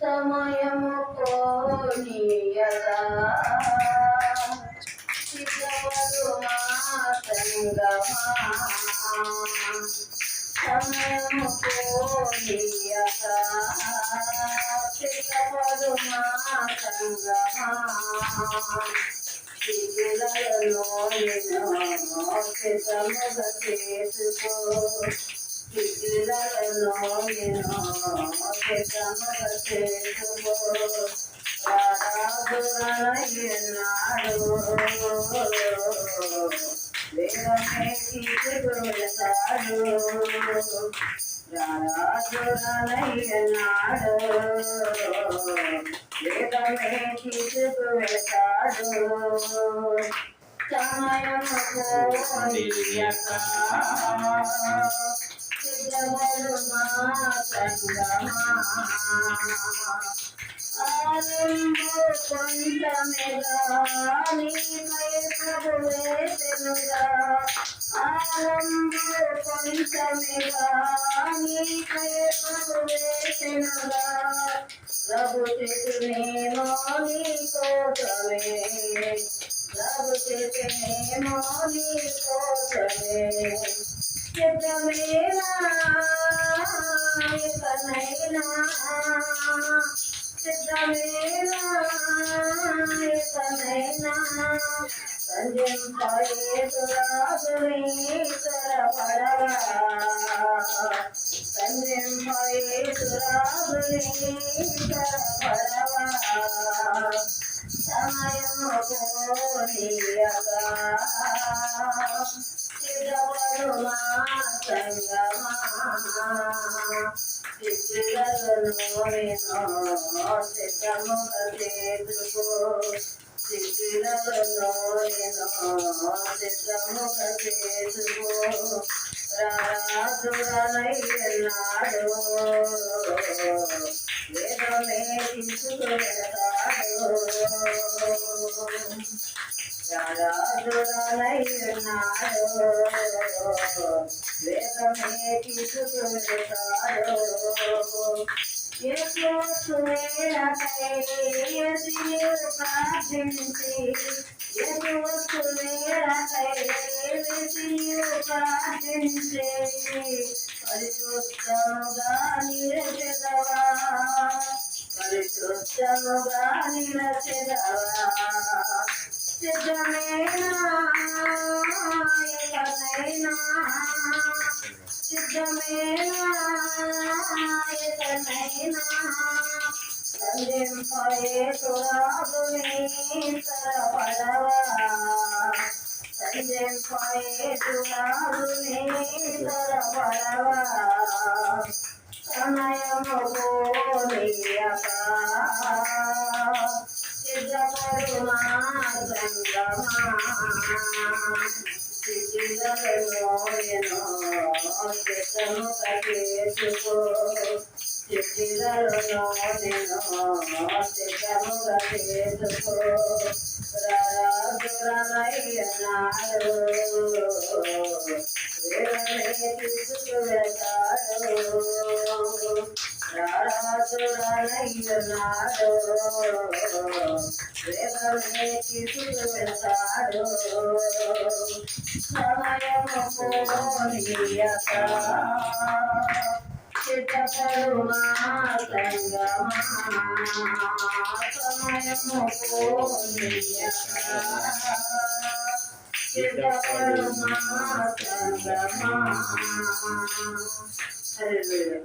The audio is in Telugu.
సమయము కోనియదా సిద్ధపడు మా సంగమా సమయము కోనియదా సిద్ధపడు మా సంగమా సిద్ధులలో సిద్ధముగ చేసుకో సిద్ధులలో సిద్ధముగ చేసుకో రాజులయ్యనాడు వేగమే తీసుకువెళతాడు రాజులయ్యనాడు వేగమే తీసుకువెళతాడు సమయము కోనియక సిద్ధపడు మా సంగమా ఆరంభు కొంచెమేగా నీకై ప్రభువేసెనుగా ఆరంభు కొంచెమేగా నీకై ప్రభువేసెనుగా ప్రభు చేతునేమో నీ కోసమే ప్రభు చేతునేమో నీ కోసమే సిద్ధమేనా ఇకనైనా సిద్ధమేనా ఇకనైనా సంజంపయేసురాజుని త్వరపడగా సంజంపయేసురాజుని త్వరపడగా సమయము కోనియగా సిద్ధపడు మా సంగమా సిద్ధులలో సిద్ధముగ చేసుకో సిద్ధులలో సిద్ధముగ చేసుకో రాజులయ్యనాడు వేగమే తీసుకువెళతాడు రాజులయ్యనాడు వేగమే తీసుకువెళతాడు యేసు వేళకై ప్రార్థించి యేసు వేళకై ప్రార్థించి పరిశుద్ధముగా నిలచెదవా పరిశుద్ధముగా నిలచెదవా సిద్ధమేనా ఇకనైనా సిద్ధమేనా ఇకనైనా సంజంపయేసురాజుని త్వరపడవా సంజంపయేసురాజుని త్వరపడవా సమయము కోనియక సిద్ధపడు మా సంగమా సిద్ధులలో సిద్ధముగ చేసుకో సిద్ధులలో సిద్ధముగ చేసుకో రాజులయ్యనాడు వేగమే తీసుకువెళతాడు రాజులయ్యనాడు వేగమే తీసుకువెళతాడు సమయము కోనియక సిద్ధపడు మా సంగమా సమయము కోనియక సిద్ధపడు మా సంగమా. హల్లెలూయా.